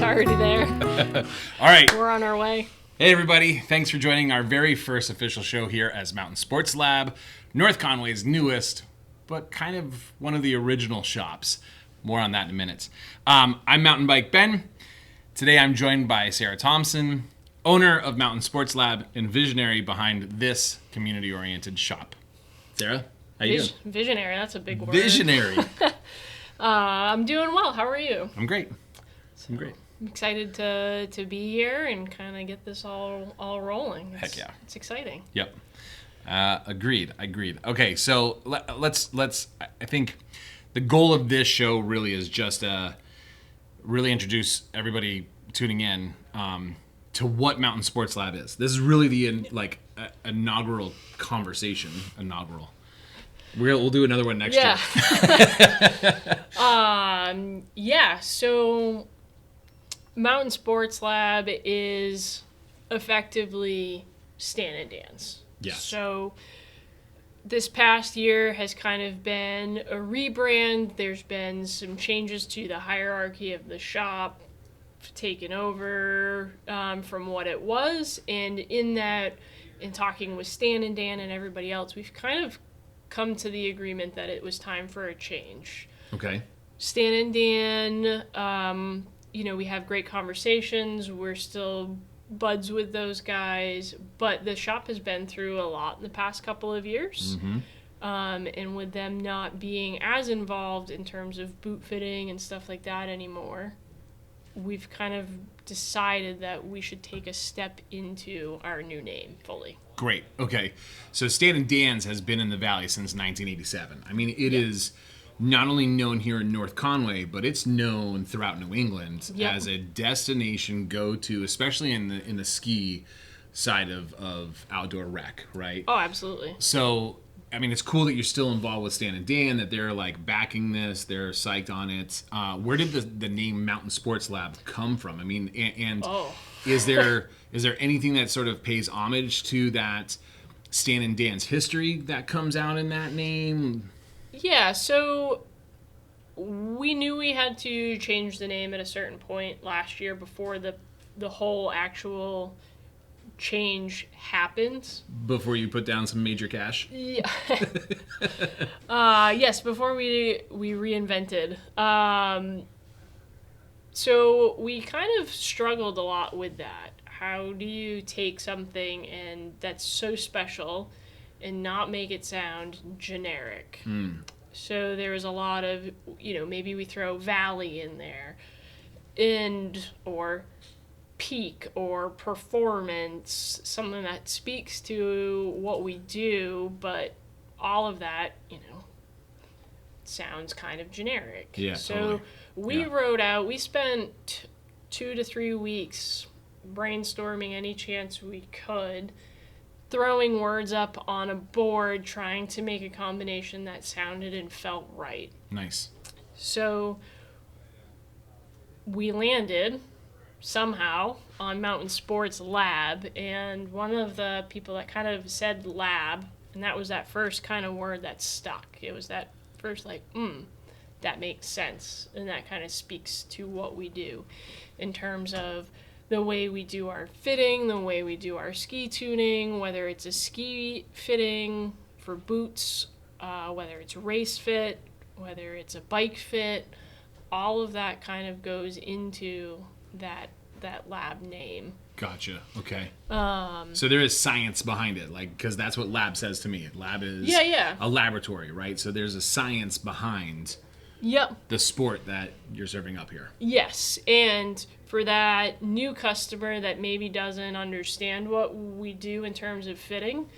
already there. All right. We're on our way. Hey, everybody. Thanks for joining our very first official show here as Mountain Sports Lab, North Conway's newest, but kind of one of the original shops. More on that in a minute. I'm Mountain Bike Ben. Today I'm joined by Sara Thomson, owner of Mountain Sports Lab and visionary behind this community-oriented shop. Sara, how you doing? Visionary, that's a big word. Visionary. I'm doing well. How are you? I'm great. I'm great. I'm excited to be here and kind of get this all rolling. Heck yeah. It's exciting. Yep. Agreed. Okay, so let's. I think the goal of this show really is just really introduce everybody tuning in to what Mountain Sports Lab is. This is really the inaugural conversation. Inaugural. We'll do another one next year. So Mountain Sports Lab is effectively Stan and Dan's. Yes. So this past year has kind of been a rebrand. There's been some changes to the hierarchy of the shop, taken over from what it was. And in that, in talking with Stan and Dan and everybody else, we've kind of come to the agreement that it was time for a change. Okay. Stan and Dan, we have great conversations. We're still buds with those guys, but the shop has been through a lot in the past couple of years. Mm-hmm. And with them not being as involved in terms of boot fitting and stuff like that anymore, we've kind of decided that we should take a step into our new name fully. Great. Okay. So Stan and Dan's has been in the Valley since 1987. I mean, it is not only known here in North Conway, but it's known throughout New England as a destination go-to, especially in the ski side of outdoor rec, right? Oh, absolutely. So, I mean, it's cool that you're still involved with Stan and Dan, that they're like backing this, they're psyched on it. Where did the name Mountain Sports Lab come from? I mean, and is there anything that sort of pays homage to that Stan and Dan's history that comes out in that name? Yeah, so we knew we had to change the name at a certain point last year before the whole actual change happened. Before you put down some major cash? Yeah. Yes, before we reinvented. So we kind of struggled a lot with that. How do you take something and that's so special and not make it sound generic? So there was a lot of, maybe we throw Valley in there, or peak or performance, something that speaks to what we do, but all of that, sounds kind of generic. Yeah, so totally. We spent 2 to 3 weeks brainstorming any chance we could, throwing words up on a board, trying to make a combination that sounded and felt right. Nice. So we landed somehow on Mountain Sports Lab, and one of the people that kind of said lab, and that was that first kind of word that stuck. It was that first that makes sense, and that kind of speaks to what we do in terms of the way we do our fitting, the way we do our ski tuning, whether it's a ski fitting for boots, whether it's race fit, whether it's a bike fit, all of that kind of goes into that lab name. Gotcha. Okay. So there is science behind it, because that's what lab says to me. Lab is a laboratory, right? So there's a science behind the sport that you're serving up here. Yes, and for that new customer that maybe doesn't understand what we do in terms of fitting,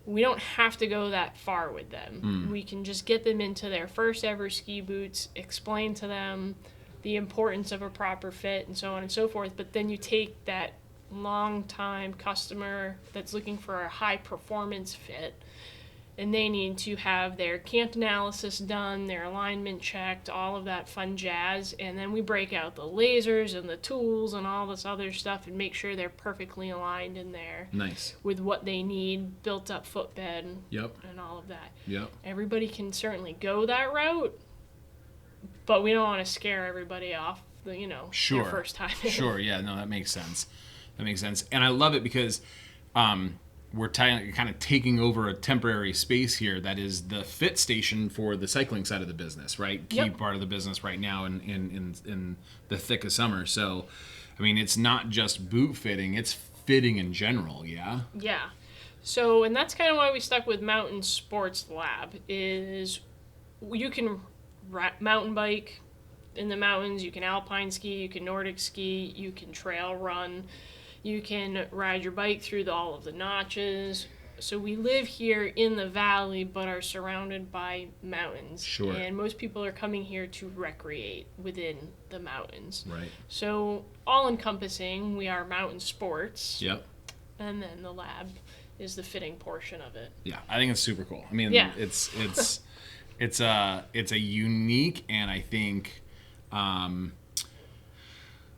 we don't have to go that far with them. We can just get them into their first ever ski boots, explain to them the importance of a proper fit and so on and so forth, but then you take that long time customer that's looking for a high performance fit, and they need to have their cant analysis done, their alignment checked, all of that fun jazz, and then we break out the lasers and the tools and all this other stuff and make sure they're perfectly aligned in there. Nice. With what they need, built up footbed and all of that. Yep. Everybody can certainly go that route, but we don't want to scare everybody off Sure. their first time in. Sure, yeah, no, that makes sense. And I love it because we're kind of taking over a temporary space here that is the fit station for the cycling side of the business, right? Key Yep. part of the business right now in the thick of summer. So, I mean, it's not just boot fitting, it's fitting in general, yeah? Yeah. So, and that's kind of why we stuck with Mountain Sports Lab, is you can mountain bike in the mountains, you can alpine ski, you can Nordic ski, you can trail run, you can ride your bike through all of the notches. So we live here in the valley, but are surrounded by mountains. Sure. And most people are coming here to recreate within the mountains. Right. So all encompassing, we are mountain sports. Yep. And then the lab is the fitting portion of it. Yeah, I think it's super cool. I mean, Yeah. it's a unique and I think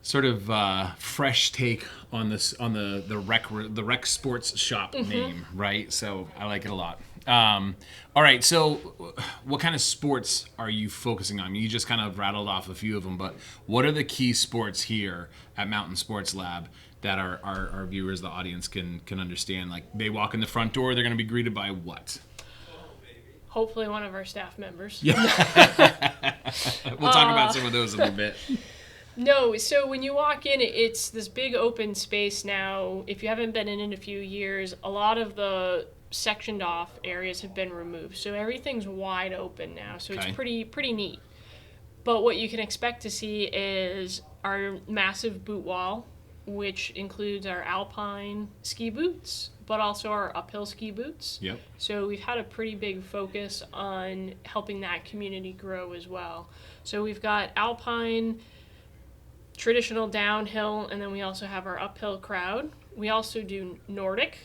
sort of fresh take on the rec sports shop name, right? So I like it a lot. All right, so what kind of sports are you focusing on? You just kind of rattled off a few of them, but what are the key sports here at Mountain Sports Lab that our viewers, the audience, can understand? Like, they walk in the front door, they're going to be greeted by what? Hopefully one of our staff members. Yeah. We'll talk about some of those in a bit. No, so when you walk in, it's this big open space now. If you haven't been in a few years, a lot of the sectioned off areas have been removed. So everything's wide open now. So Okay. it's pretty neat. But what you can expect to see is our massive boot wall, which includes our alpine ski boots, but also our uphill ski boots. Yep. So we've had a pretty big focus on helping that community grow as well. So we've got alpine, traditional downhill, and then we also have our uphill crowd. We also do Nordic,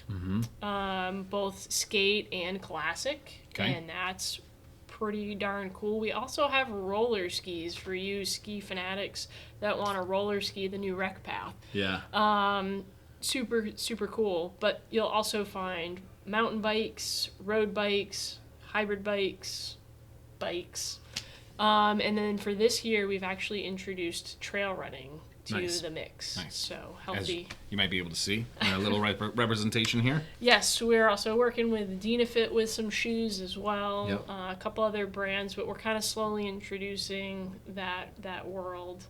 both skate and classic, Okay. and that's pretty darn cool. We also have roller skis for you ski fanatics that want to roller ski the new rec path. Yeah. Super cool. But you'll also find mountain bikes, road bikes, hybrid bikes. And then for this year, we've actually introduced trail running to Nice. the mix. Nice. So As healthy. you might be able to see a little representation here. Yes, we're also working with Dynafit with some shoes as well. Yep. A couple other brands, but we're kind of slowly introducing that world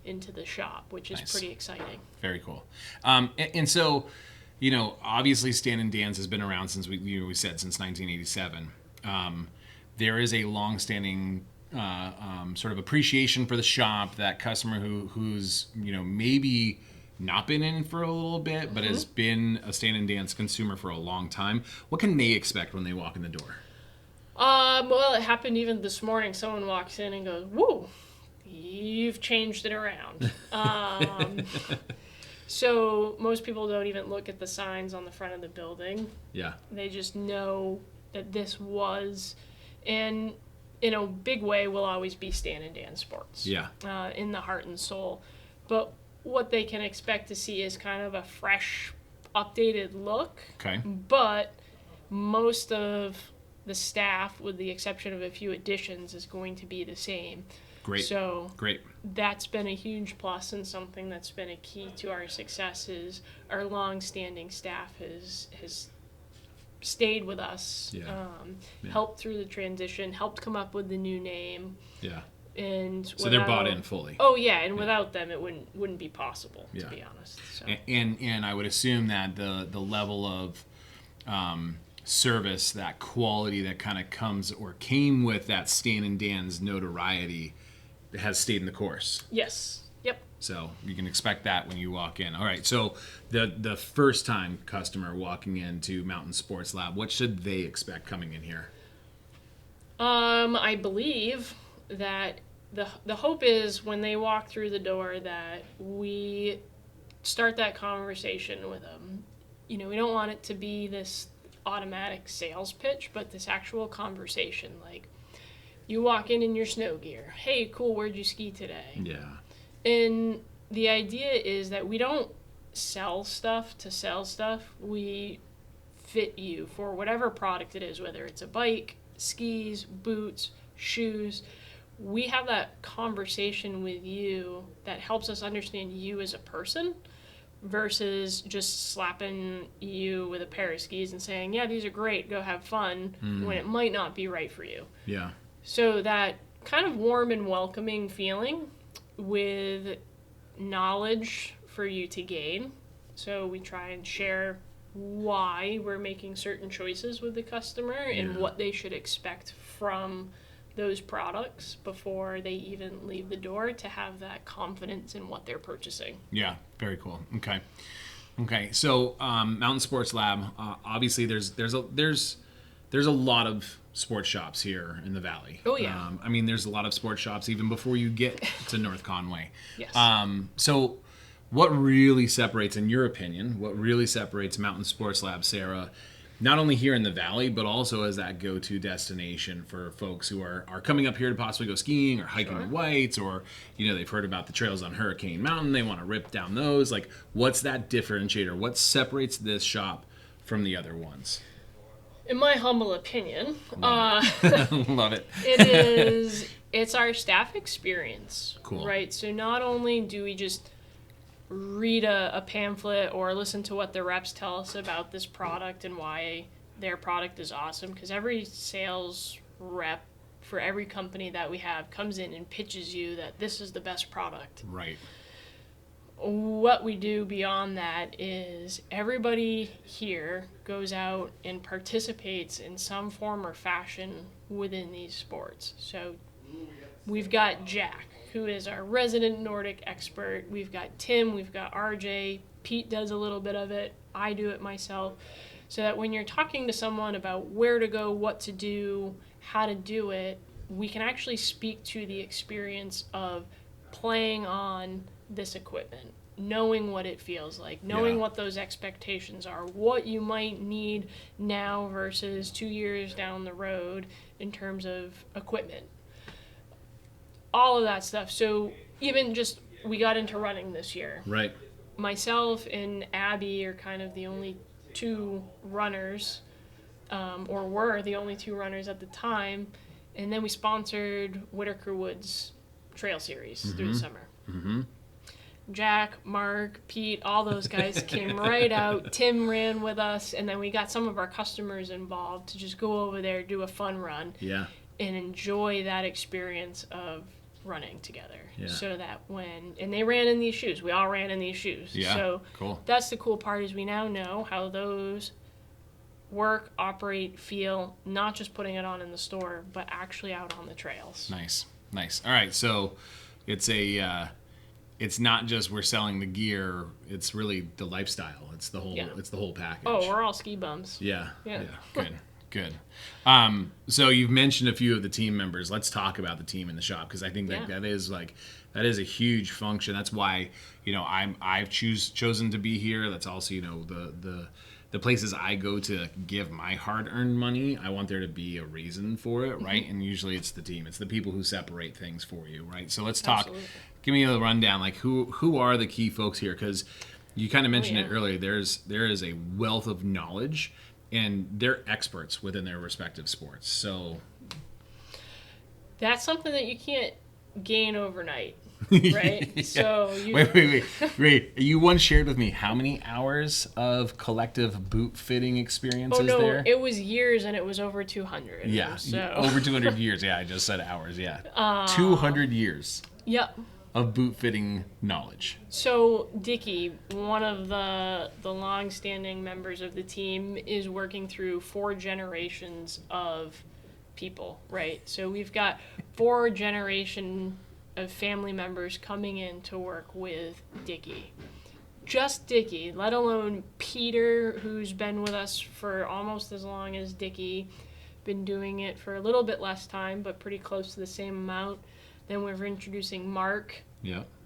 into the shop, which is Nice. pretty exciting. Very cool. And so, obviously Stan and Dan's has been around since we said since 1987. There is a long-standing sort of appreciation for the shop, that customer who's maybe not been in for a little bit, but has been a Stan and Dan's consumer for a long time. What can they expect when they walk in the door? Well, it happened even this morning. Someone walks in and goes, "Whoa, you've changed it around." So most people don't even look at the signs on the front of the building. Yeah. They just know that this was, and in a big way, will always be Stan and Dan Sports. Yeah. In the heart and soul. But what they can expect to see is kind of a fresh, updated look. Okay. But most of the staff, with the exception of a few additions, is going to be the same. Great. So Great. that's been a huge plus, and something that's been a key to our success is our long-standing staff has stayed with us, Yeah. helped through the transition, helped come up with the new name, Yeah. and So they're bought in fully. Oh yeah, and without them, it wouldn't be possible, Yeah. to be honest. So. And I would assume that the level of service, that quality that kind of comes or came with that Stan and Dan's notoriety has stayed in the course. Yes. Yep. So you can expect that when you walk in. All right. So the first time customer walking into Mountain Sports Lab, what should they expect coming in here? I believe that the hope is when they walk through the door that we start that conversation with them. We don't want it to be this automatic sales pitch, but this actual conversation. Like, you walk in your snow gear. Hey, cool, where'd you ski today? Yeah. And the idea is that we don't sell stuff to sell stuff. We fit you for whatever product it is, whether it's a bike, skis, boots, shoes. we have that conversation with you that helps us understand you as a person versus just slapping you with a pair of skis and saying, yeah, these are great, go have fun, when it might not be right for you. Yeah. So that kind of warm and welcoming feeling with knowledge for you to gain. So we try and share why we're making certain choices with the customer and what they should expect from those products before they even leave the door, to have that confidence in what they're purchasing. Yeah, very cool. Okay. So Mountain Sports Lab, obviously there's a lot of sports shops here in the Valley. Oh yeah. I mean, there's a lot of sports shops even before you get to North Conway. Yes. So what really separates, in your opinion, Mountain Sports Lab, Sara, not only here in the Valley, but also as that go-to destination for folks who are coming up here to possibly go skiing or hiking the Whites, or, they've heard about the trails on Hurricane Mountain, they want to rip down those. Like, what's that differentiator? What separates this shop from the other ones? In my humble opinion, Love it. it's our staff experience. Cool. Right? So not only do we just read a pamphlet or listen to what the reps tell us about this product and why their product is awesome, because every sales rep for every company that we have comes in and pitches you that this is the best product. Right. What we do beyond that is everybody here goes out and participates in some form or fashion within these sports. So we've got Jack, who is our resident Nordic expert. We've got Tim, we've got RJ, Pete does a little bit of it, I do it myself. So that when you're talking to someone about where to go, what to do, how to do it, we can actually speak to the experience of playing on this equipment, knowing what it feels like, knowing what those expectations are, what you might need now versus 2 years down the road in terms of equipment. All of that stuff. So even just, we got into running this year. Right. Myself and Abby are kind of the only two runners, or were the only two runners at the time. And then we sponsored Whitaker Woods Trail Series through the summer. Mm-hmm. Jack, Mark, Pete, all those guys came right out. Tim ran with us, and then we got some of our customers involved to just go over there, do a fun run, and enjoy that experience of running together. So that and they ran in these shoes. We all ran in these shoes. So cool. That's the cool part, is we now know how those work, operate, feel, not just putting it on in the store, but actually out on the trails. Nice. All right, so it's it's not just we're selling the gear, it's really the lifestyle. It's the whole package. Oh, we're all ski bums. Yeah. Good. So you've mentioned a few of the team members. Let's talk about the team in the shop, because I think that is a huge function. That's why I've chosen to be here. That's also the places I go to give my hard-earned money. I want there to be a reason for it, right? And usually it's the team. It's the people who separate things for you, right? So let's talk. Absolutely. Give me a rundown. Like who are the key folks here? Because you kind of mentioned it earlier. There is a wealth of knowledge, and they're experts within their respective sports. So that's something that you can't gain overnight, right? So wait. You once shared with me how many hours of collective boot fitting experience is there? It was years, and it was over 200. Yeah, so. Over 200 years. Yeah, I just said hours. Yeah, 200 years. Yep. Of boot fitting knowledge. So Dickie, one of the long-standing members of the team, is working through 4 generations of people, right? So we've got 4 generation of family members coming in to work with Dickie. Just Dickie, let alone Peter, who's been with us for almost as long as Dickie, been doing it for a little bit less time, but pretty close to the same amount. Then we're introducing Mark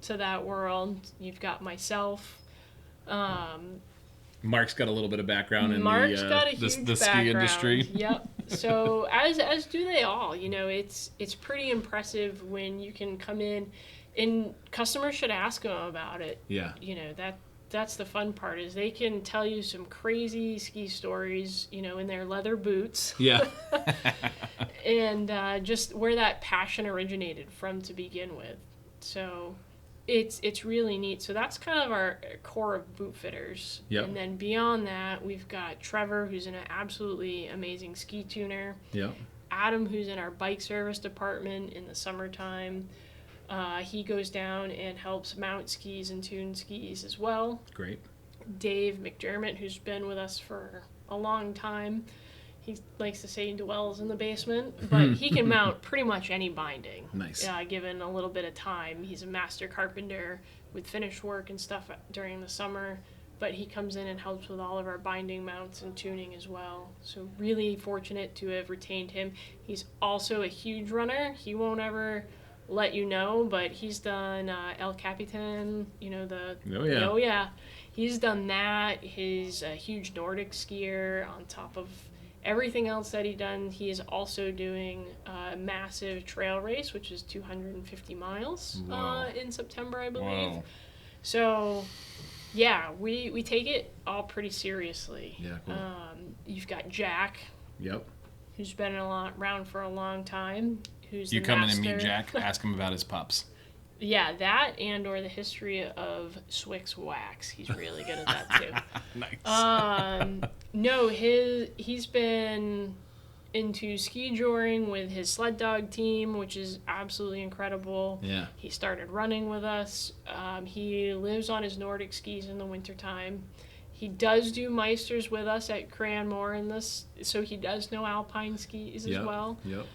to that world. You've got myself. Mark's got a little bit of background in the ski industry. Yep. So as do they all. It's pretty impressive when you can come in, and customers should ask them about it. Yeah. That's the fun part, is they can tell you some crazy ski stories, in their leather boots. Yeah. and just where that passion originated from to begin with. So it's really neat. So that's kind of our core of boot fitters. Yep. And then beyond that, we've got Trevor, who's an absolutely amazing ski tuner. Yep. Adam, who's in our bike service department in the summertime. He goes down and helps mount skis and tune skis as well. Great. Dave McDermott, who's been with us for a long time. He likes to say he dwells in the basement, but he can mount pretty much any binding. Nice. Given a little bit of time. He's a master carpenter with finish work and stuff during the summer, but he comes in and helps with all of our binding mounts and tuning as well. So really fortunate to have retained him. He's also a huge runner. He won't ever let you know, but he's done El Capitan, Oh yeah. He's done that. He's a huge Nordic skier on top of everything else that he done. He is also doing a massive trail race, which is 250 miles in September, I believe. Whoa. So, yeah, we take it all pretty seriously. Yeah, cool. You've got Jack, Yep. who's been around for a long time. Who's You the come in master. and meet Jack, ask him about his pups. Yeah, that and or the history of Swick's wax. He's really good at that too. Nice. No, he's been into ski joring with his sled dog team, which is absolutely incredible. Yeah. He started running with us. He lives on his Nordic skis in the wintertime. He does do Meisters with us at Cranmore in this, so he does know alpine skis as well. Yep.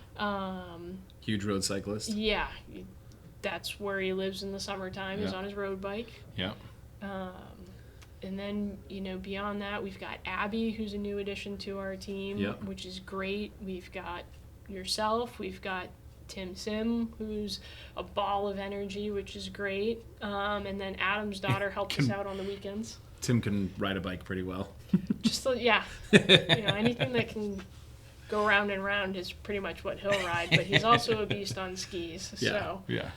Huge road cyclist. Yeah, that's where he lives in the summertime, is Yeah. on his road bike. Yep. And then, beyond that, we've got Abby, who's a new addition to our team, Yep. which is great. We've got yourself. We've got Tim Sim, who's a ball of energy, which is great. And then Adam's daughter helps us out on the weekends. Tim can ride a bike pretty well. Anything that can go round and round is pretty much what he'll ride. But he's also a beast on skis. So. Yeah.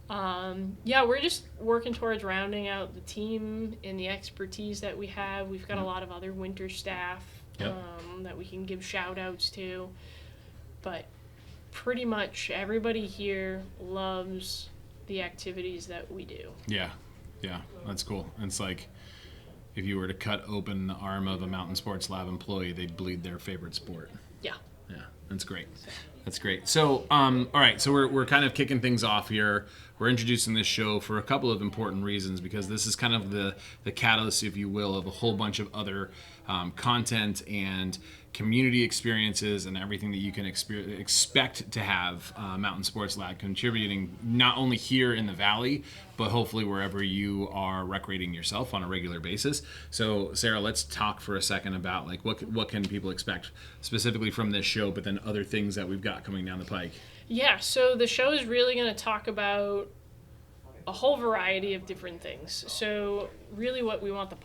We're just working towards rounding out the team and the expertise that we have. We've got a lot of other winter staff that we can give shout outs to. But pretty much everybody here loves the activities that we do. Yeah. That's cool. It's like if you were to cut open the arm of a Mountain Sports Lab employee, they'd bleed their favorite sport. Yeah. That's great. That's great. So, all right. So we're kind of kicking things off here. We're introducing this show for a couple of important reasons, because this is kind of the catalyst, if you will, of a whole bunch of other content and community experiences and everything that you can expect to have Mountain Sports Lab contributing, not only here in the Valley, but hopefully wherever you are recreating yourself on a regular basis. So, Sarah, let's talk for a second about what can people expect specifically from this show, but then other things that we've got coming down the pike. Yeah, so the show is really going to talk about a whole variety of different things. So really what we want the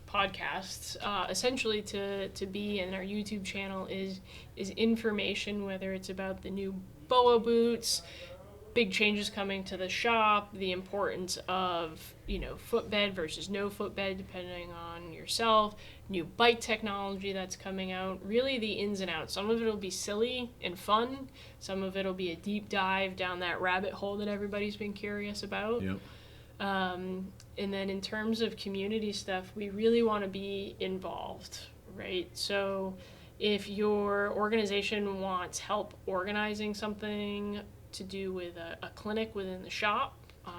podcasts essentially to be, in our YouTube channel is information, whether it's about the new BOA boots, big changes coming to the shop, the importance of, footbed versus no footbed depending on yourself, new bike technology that's coming out, really the ins and outs. Some of it will be silly and fun. Some of it will be a deep dive down that rabbit hole that everybody's been curious about. Yep. And then in terms of community stuff, we really want to be involved, right? So if your organization wants help organizing something to do with a clinic within the shop,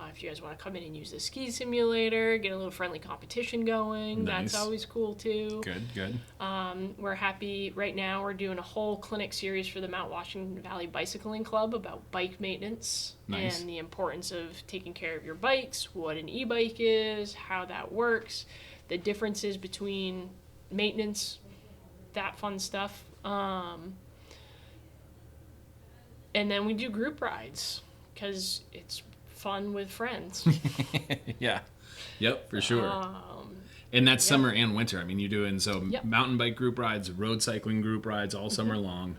if you guys want to come in and use the ski simulator, get a little friendly competition going, Nice. That's always cool too. Good. We're happy right now. We're doing a whole clinic series for the Mount Washington Valley Bicycling Club about bike maintenance. Nice. And the importance of taking care of your bikes, what an e-bike is, how that works, the differences between maintenance, that fun stuff. And then we do group rides because it's fun with friends. Yeah. Yep, for sure. And that's summer and winter. I mean, you're doing mountain bike group rides, road cycling group rides all summer long,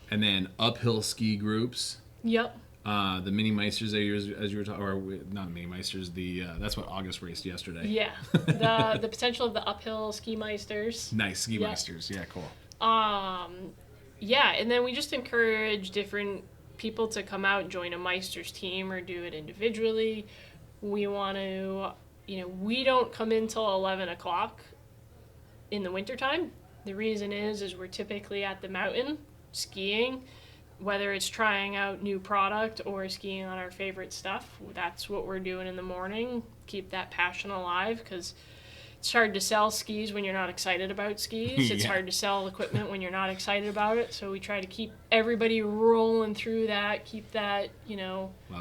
and then uphill ski groups. Yep. The mini Meisters, as you were talking, or not mini Meisters. That's what August raced yesterday. Yeah. The potential of the uphill ski Meisters. Nice ski Meisters. Yeah, cool. yeah, and then we just encourage different people to come out and join a Meisters team or do it individually. We want to, we don't come in till 11 o'clock in the wintertime. The reason is we're typically at the mountain skiing, whether it's trying out new product or skiing on our favorite stuff. That's what we're doing in the morning. Keep that passion alive, because it's hard to sell skis when you're not excited about skis. It's hard to sell equipment when you're not excited about it. So we try to keep everybody rolling through that, keep that,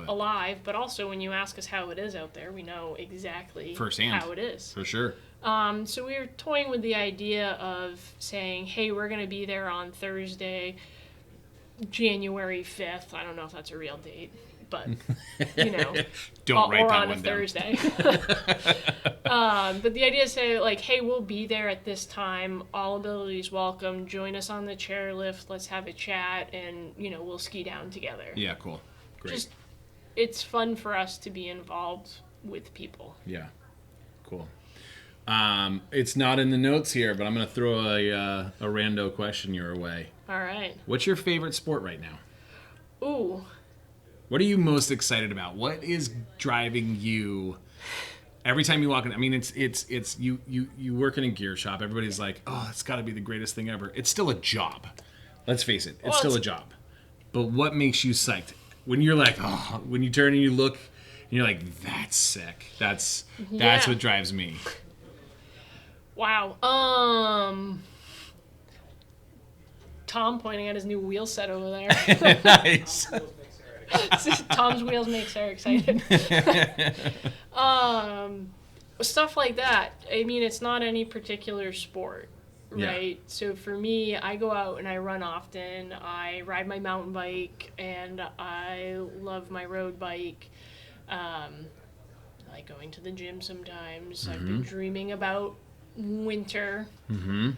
alive. But also when you ask us how it is out there, we know exactly firsthand how it is. For sure. So we were toying with the idea of saying, hey, we're going to be there on Thursday, January 5th. I don't know if that's a real date, but, Don't write or that on one a down. Thursday. But the idea is say, like, hey, we'll be there at this time. All abilities welcome. Join us on the chairlift. Let's have a chat, and, we'll ski down together. Yeah, cool. Great. It's fun for us to be involved with people. Yeah, cool. It's not in the notes here, but I'm going to throw a rando question your way. All right. What's your favorite sport right now? Ooh. What are you most excited about? What is driving you every time you walk in? I mean, it's you work in a gear shop. Everybody's like, oh, it's got to be the greatest thing ever. It's still a job. Let's face it. It's still a job. But what makes you psyched? When you're like, oh, when you turn and you look, and you're like, that's sick. That's what drives me. Wow. Tom pointing at his new wheel set over there. Nice. Tom's wheels make Sarah excited. Stuff like that. I mean, it's not any particular sport, right? Yeah. So for me, I go out and I run often. I ride my mountain bike, and I love my road bike. I like going to the gym sometimes. Mm-hmm. I've been dreaming about winter. Mm-hmm.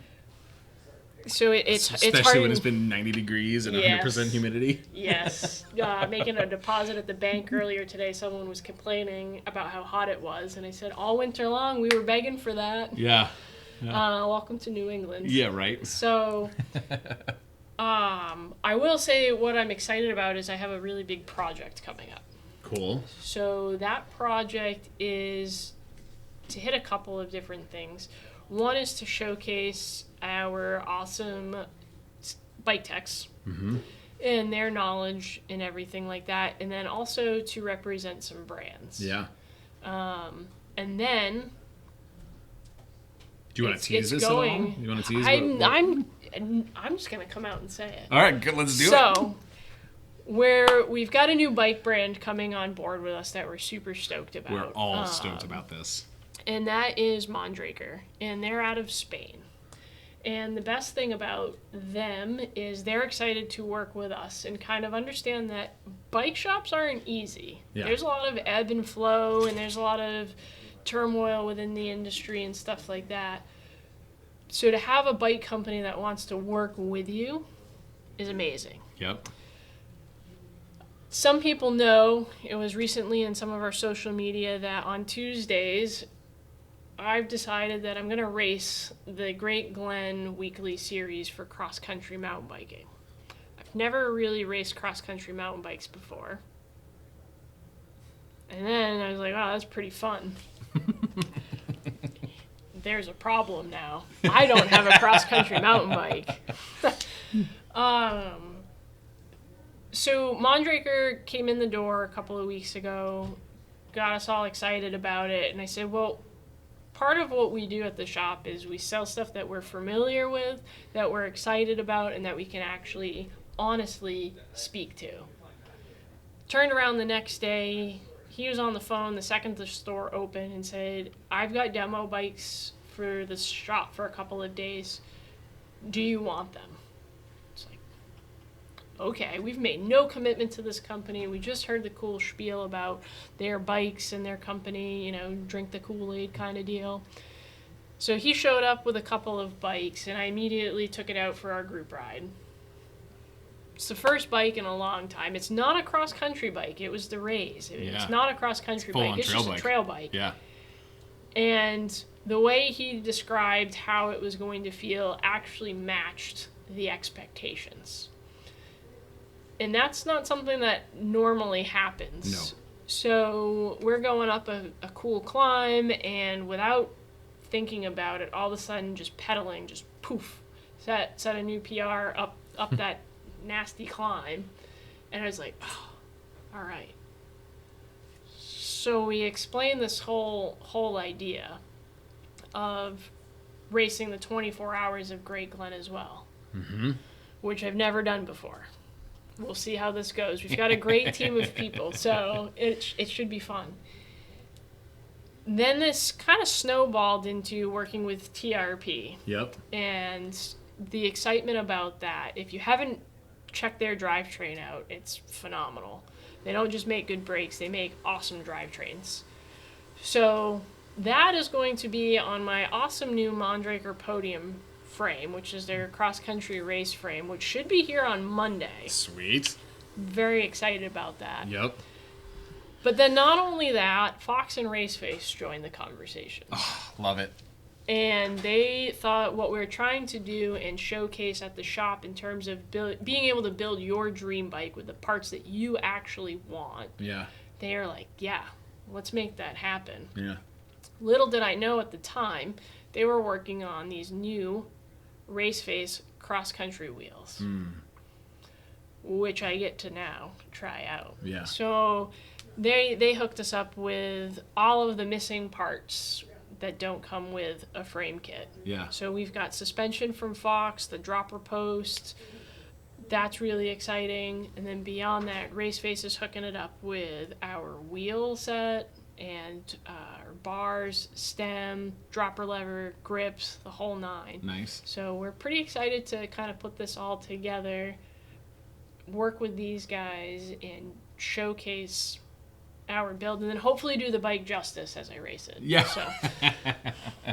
So it's especially hard when it's been 90 degrees and 100% humidity. Yes. Making a deposit at the bank earlier today, someone was complaining about how hot it was, and I said all winter long we were begging for that. Yeah. Welcome to New England. Yeah, right. So I will say what I'm excited about is I have a really big project coming up. Cool. So that project is to hit a couple of different things. One is to showcase our awesome bike techs and their knowledge and everything like that, and then also to represent some brands. Yeah. And then do you want to tease this at all? You want to tease? I'm just gonna come out and say it. All right, good. Let's do it. So, we've got a new bike brand coming on board with us that we're super stoked about. We're all stoked about this. And that is Mondraker, and they're out of Spain. And the best thing about them is they're excited to work with us and kind of understand that bike shops aren't easy. Yeah. There's a lot of ebb and flow, and there's a lot of turmoil within the industry and stuff like that. So to have a bike company that wants to work with you is amazing. Yep. Some people know, it was recently in some of our social media, that on Tuesdays, I've decided that I'm going to race the Great Glen weekly series for cross-country mountain biking. I've never really raced cross-country mountain bikes before. And then I was like, oh, that's pretty fun. There's a problem now. I don't have a cross-country mountain bike. So Mondraker came in the door a couple of weeks ago, got us all excited about it, and I said, well, part of what we do at the shop is we sell stuff that we're familiar with, that we're excited about, and that we can actually honestly speak to. Turned around the next day, he was on the phone the second the store opened and said, I've got demo bikes for the shop for a couple of days. Do you want them? It's like, okay, we've made no commitment to this company. We just heard the cool spiel about their bikes and their company, drink the Kool-Aid kind of deal. So he showed up with a couple of bikes, and I immediately took it out for our group ride. It's the first bike in a long time. It's not a cross-country bike. It was the Rays. It's not a cross-country bike. It's just a trail bike. Yeah. And the way he described how it was going to feel actually matched the expectations. And that's not something that normally happens. No. So we're going up a cool climb, and without thinking about it, all of a sudden just pedaling, just poof, set a new PR up that nasty climb. And I was like, oh, all right. So we explained this whole idea of racing the 24 hours of Great Glen as well, which I've never done before. We'll see how this goes. We've got a great team of people, so it should be fun. Then this kind of snowballed into working with TRP. Yep. And the excitement about that, if you haven't checked their drivetrain out, it's phenomenal. They don't just make good brakes, they make awesome drivetrains. So that is going to be on my awesome new Mondraker Podium frame, which is their cross-country race frame, which should be here on Monday. Sweet. Very excited about that. Yep. But then not only that, Fox and Raceface joined the conversation. Oh, love it. And they thought what we were trying to do and showcase at the shop in terms of being able to build your dream bike with the parts that you actually want. Yeah. They are like, yeah, let's make that happen. Yeah. Little did I know at the time, they were working on these new Raceface cross-country wheels, which I get to now try out. Yeah. So they hooked us up with all of the missing parts that don't come with a frame kit. Yeah. So we've got suspension from Fox, the dropper post. That's really exciting. And then beyond that, Raceface is hooking it up with our wheel set and our bars, stem, dropper lever, grips, the whole nine. Nice. So we're pretty excited to kind of put this all together, work with these guys, and showcase our build, and then hopefully do the bike justice as I race it. Yeah. So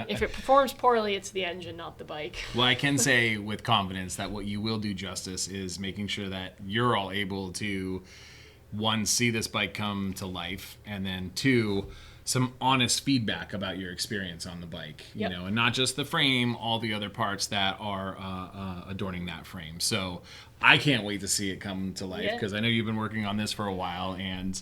if it performs poorly, it's the engine, not the bike. Well, I can say with confidence that what you will do justice is making sure that you're all able to, one, see this bike come to life, and then two, some honest feedback about your experience on the bike, you know, and not just the frame, all the other parts that are adorning that frame. So I can't wait to see it come to life, because I know you've been working on this for a while, and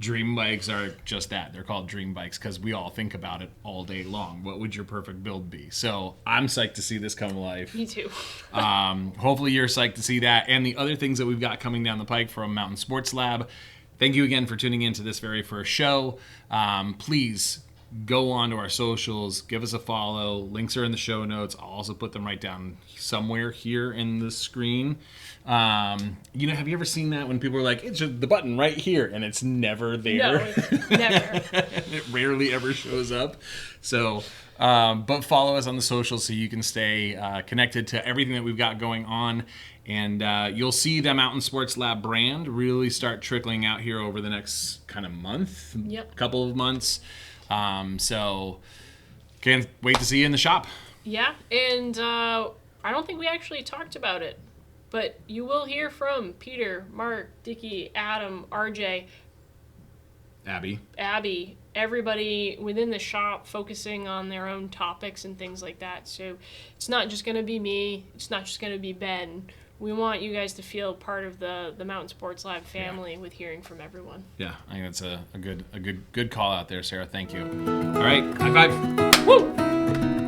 dream bikes are just that. They're called dream bikes because we all think about it all day long. What would your perfect build be? So I'm psyched to see this come to life. Me too. Hopefully you're psyched to see that and the other things that we've got coming down the pike from Mountain Sports Lab. Thank you again for tuning in to this very first show. Please go on to our socials, give us a follow. Links are in the show notes. I'll also put them right down somewhere here in the screen. You know, have you ever seen that when people are like, it's just the button right here, and it's never there? No, it's never. It rarely ever shows up. So, but follow us on the socials so you can stay connected to everything that we've got going on. And you'll see the Mountain Sports Lab brand really start trickling out here over the next kind of month, couple of months. So can't wait to see you in the shop. Yeah, and I don't think we actually talked about it, but you will hear from Peter, Mark, Dickie, Adam, RJ, Abby, everybody within the shop focusing on their own topics and things like that. So it's not just going to be me. It's not just going to be Ben. We want you guys to feel part of the Mountain Sports Lab family with hearing from everyone. Yeah, I think that's a good call out there, Sarah. Thank you. All right, high five. Woo!